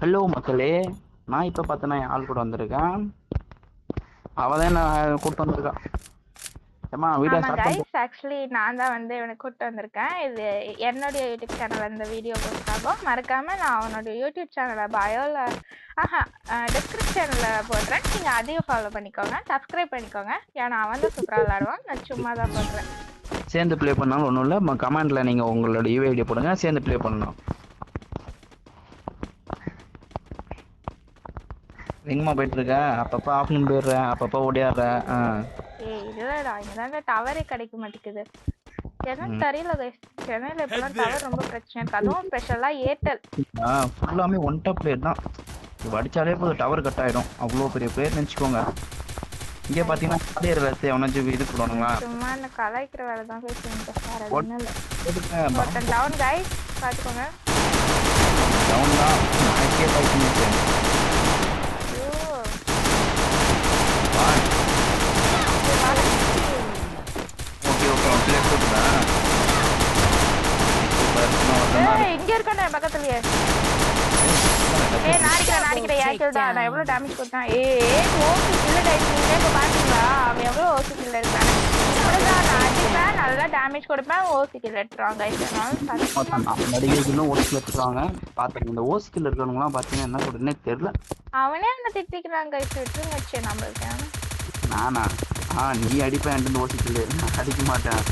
Hello மக்களே, நான் இப்போ பார்த்தேன்னா என் ஆள் கூட வந்திருக்கேன். அவள் தான் என்ன கூப்பிட்டு வந்திருக்கா. ஏம்மா வீடியோ ஆமா ஸ்டார்ட் கைஸ், ஆக்சுவலி நான் தான் வந்து இவனை கூப்பிட்டு வந்திருக்கேன். இது என்னுடைய யூடியூப் சேனல். அந்த வீடியோ போஸ்டாகும். மறக்காம நான் அவனோட யூடியூப் சேனலை பயோல டிஸ்கிரிப்ஷன்ல போடுறேன். நீங்க அதையும் ஃபாலோ பண்ணிக்கோங்க, சப்ஸ்கிரைப் பண்ணிக்கோங்க. ஏன்னா அவன் தான் சூப்பராக விளாடுவான், நான் சும்மா தான் போடுறேன். சேர்ந்து ப்ளே பண்ணாலும் ஒன்றும் இல்லை, கமெண்ட்ல நீங்கள் உங்களோட யூஐடி போடுங்க, சேர்ந்து ப்ளே பண்ணணும். எங்கம்மா போயிட்டு இருக்க? அப்பப்போ ஆஃப்லைன் போயிடுறேன், அப்பப்போ ஓடியாடுறேன். ஏய் இல்லடா, இங்கதாங்க டவரே கிடைக்க மாட்டேங்குது. என்னன்னு தெரியல கைஸ், சென்னையில இப்பெல்லாம் டவர் ரொம்ப பிரச்சனை இருக்கு. அதுவும் ஸ்பெஷலா ஏர்டெல். ஃபுல்லாமே ஒன் டாப் பிளேயர் தான். இப்போ அடித்தாலே போதும் டவர் கட் ஆகிடும். அவ்வளோ பெரிய பிளேயர் நினச்சிக்கோங்க. இங்கே பார்த்தீங்கன்னா பிளேயர் வேஸ்ட்டு எவனாச்சும் இது பண்ணுவானுங்களா? சும்மா இந்த கலாய்க்கிற வேலை தான் பேசுவீங்க. வேற ஒன்றும் இல்லை. ஒருத்தன் டவுன் கைஸ், பார்த்துக்கோங்க. டவுன் தான் நாளைக்கே பார்த்து இங்க இருக்கானே பக்கத்துலயே. நாடிக்கிறேன் ஏக்கிள் தான். நான் எவ்வளவு டேமேஜ் கொடுத்தேன். ஓசி கில்ல டைஸ். நீங்களே இப்ப பாத்தீங்களா அவன் எவ்வளவு ஓசி கில்ல இருக்கானு. இப்படிதான் நான் அடிப்பேன், நல்லா டேமேஜ் கொடுப்பேன், ஓசி கில் எடுத்துருவாங்க. நடிகைகளும் ஓசி கில் எடுத்துருவாங்க. பாத்துங்க இந்த ஓசி கில் இருக்கிறவங்கலாம் பாத்தீங்கன்னா என்ன சொல்றதுன்னே தெரியல. அவனே என்ன திட்டிக்கிறாங்க. விட்டுருங்க வச்சு நம்மளுக்கு. நானா நீ அடிப்பேன் ஓசி கில், நான் அடிக்க மாட்டேன்.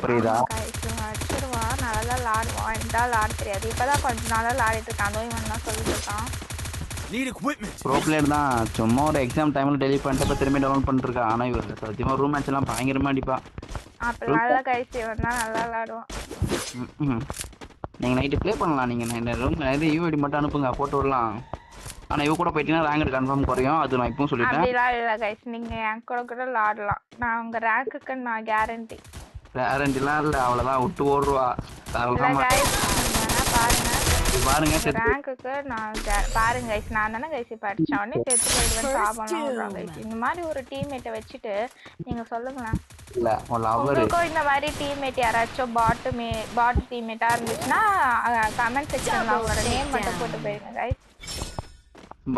புரியுதா? அடிச்சிருவான், நல்லா விளாடுவான். எனக்கு தான் விளாட தெரியாது. இப்பதான் கொஞ்ச நாளா விளாடிட்டு இருக்கான். அதுவும் இவன் தான் சொல்லிட்டு இருக்கான். ப்ரோ பிளேயர் தான். சும்மா ஒரு எக்ஸாம் டைம்ல டெலிட் பண்ணிட்டு திரும்பி டவுன்லோட் பண்ணிருக்கான். ஆனா இவர் சத்தியமா ரூம் மேட்ச் எல்லாம் பயங்கரமா அடிப்பா. அப்ப நல்லா கைஸ், இவன் தான் நல்லா விளாடுவான். நீங்க நைட்டு ப்ளே பண்ணலாம். நீங்க ரூம் யூஐடி மட்டும் அனுப்புங்க, போட்டு விடலாம். ஆனா இவ கூட போயிட்டீங்கன்னா ரேங்க் கன்ஃபார்ம் குறையும். அது நான் இப்பவும் சொல்லிட்டேன். அப்படிலாம் இல்ல கைஸ், நீங்க என் கூட கூட விளாடலாம். நான் உங்க ரேங்க்குக்கு நான் கேரண்டி. கேரண்டிலாம் இல்ல, அவ்வளவுதான் விட்டு ஓடுவா. பாருங்க ரேங்க்குக்கு நான் பாருங்க கைஸ், நான் தானே கைஸ் இப்ப அடிச்ச உடனே செத்து போயிடுவேன். சாபம்லாம் விடுறாங்க கைஸ். இந்த மாதிரி ஒரு டீம்மேட்டை வச்சுட்டு நீங்க சொல்லுங்களேன். இல்ல உங்களுக்கும் இந்த மாதிரி டீம்மேட் யாராச்சும் பாட் டீம்மேட்டா இருந்துச்சுன்னா கமெண்ட் செக்ஷன்ல அவங்களோட நேம் மட்டும் போட்டு போயிருங்க கைஸ்.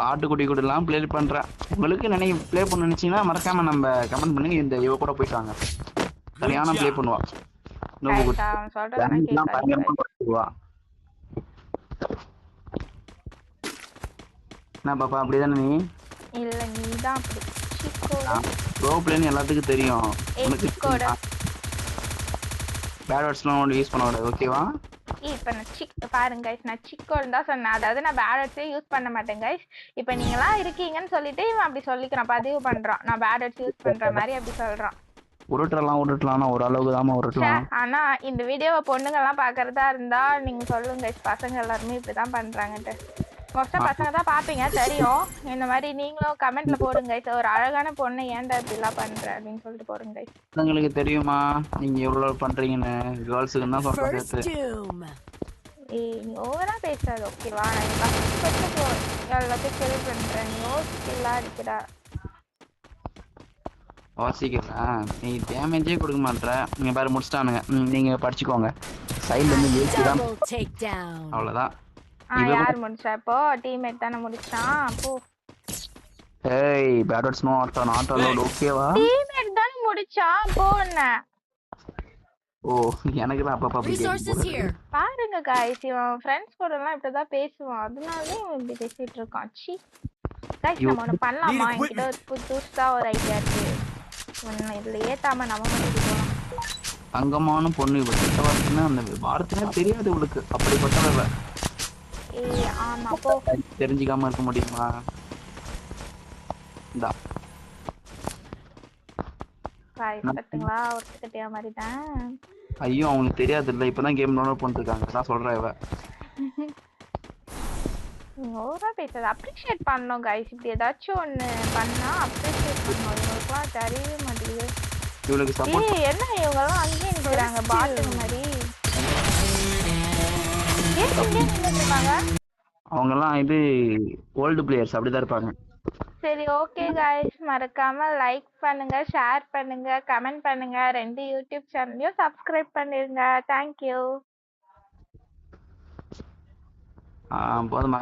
ஆட்டுக்குட்டி கூட எல்லாம் ப்ளே பண்றேன். உங்களுக்கு ப்ளே பண்ண நினைச்சீங்கன்னா மறக்காம நம்ம கமெண்ட் பண்ணுங்க. இந்த இவ கூட போயிட்டாங்க, சரியான ப்ளே பண்ணுவா. என்ன பாப்பா அப்படிதானே? நீ இல்ல, நீ தான் அப்படி. ப்ரோ பிளேன்னு எல்லாத்துக்கும் தெரியும். உனக்கு பேட் வேர்ட்ஸ்லாம் யூஸ் பண்ண கூடாது, ஓகேவா? இப்ப நான் பாருங்க கைஸ், நான் சிக்கோன்னு தான் சொன்னேன். அதாவது நான் பேட் வேர்ட்ஸே யூஸ் பண்ண மாட்டேன் கைஸ். இப்ப நீங்களாம் இருக்கீங்கன்னு சொல்லிட்டு இவன் அப்படி சொல்லிக்கிறான், பதிவு பண்றான். நான் பேட் வேர்ட்ஸ் யூஸ் பண்ற மாதிரி அப்படி சொல்றான். உருட்டலாம் ஒரு அளவுக்கு தான் உருட்டலாம். ஆனா இந்த வீடியோவை பொண்ணுங்க எல்லாம் பாக்குறதா இருந்தா நீங்க சொல்லுங்க, பசங்க எல்லாருமே இப்படிதான் பண்றாங்கன்ட்டு. மோஸ்டா பசங்க தான் பாப்பீங்க, தெரியும். இந்த மாதிரி நீங்களும் கமெண்ட்ல போடுங்க, ஒரு அழகான பொண்ணு ஏன்டா இப்படி எல்லாம் பண்ற அப்படின்னு சொல்லிட்டு போடுங்க. உங்களுக்கு தெரியுமா நீங்க எவ்வளவு பண்றீங்கன்னு? கேர்ள்ஸுக்கு தான் சொல்றேன். நீ ஓவரா பேசாத, ஓகேவா? நான் எல்லாத்தையும் சரி பண்றேன். நீ யோசிக்கலாம் அடிக்கிறா. வாசிக்கலாம், நீ டேமேஜே கொடுக்க மாட்டேற. நீங்க பாரு முடிச்சிட்டானுங்க. நீங்க படிச்சுக்கோங்க. சைடுல இருந்து அவ்வளவுதான். யார் முடிச்சா? இப்போ டீம்மேட் தானே முடிச்சான். அப்போ ஏய் பேட் நோ நாட் அலோட், ஓகேவா? டீம்மேட் தானே முடிச்சான். போன ஓ எனக்கு தான் அப்பப்ப பாருங்க गाइस, இவன் ஃப்ரெண்ட்ஸ் கூட எல்லாம் இப்படிதான் பேசுவான். அதனாலதான் இவன் இப்படி பேசிட்டு இருக்கான். சி गाइस, நம்ம ஒண்ணு பண்ணலாமா? என்கிட்ட புதுசா ஒரு ஐடியா இருக்கு. இதுல ஏத்தாம நம்ம மட்டும் போலாம். தங்கமான பொண்ணு இவகிட்ட வரதுன்னா அந்த வார்த்தையே தெரியாது இவளுக்கு. அப்படிப்பட்டவ. ஆமா, போ. தெரிஞ்சுக்காம இருக்க முடியுமா? இந்தா பாத்தீங்களா, ஒருத்தக்கிட்டே மாதிரி தான். ஐயோ அவனுக்கு தெரியாது இல்ல, இப்பதான் கேம் டவுன்லோட் பண்ணிருக்காங்க. நான் சொல்றேன் இவ ஓவரா பேசாத. அப்ரிஷியேட் பண்ணணும் गाइस. இப்படி ஏதாச்சும் ஒண்ணு பண்ணா அப்ரிஷியேட் பண்ணணும். இவங்களுக்குலாம் தெரியவே மாட்டேங்குது. இவளுக்கு சப்போர்ட் என்ன இவங்க எல்லாம் அங்கேயே நிக்கிறாங்க பாட்டுங்க மாதிரி. அவங்க எல்லாம் இது ஓல்டு பிளேயர்ஸ், அப்படிதான் இருப்பாங்க. சரி, ஓகே गाइस, மறக்காம லைக் பண்ணுங்க, ஷேர் பண்ணுங்க, கமெண்ட் பண்ணுங்க. 2 யூடியூப் சேனலையும் சப்ஸ்கிரைப் பண்ணிருங்க. Thank you. போதுமா?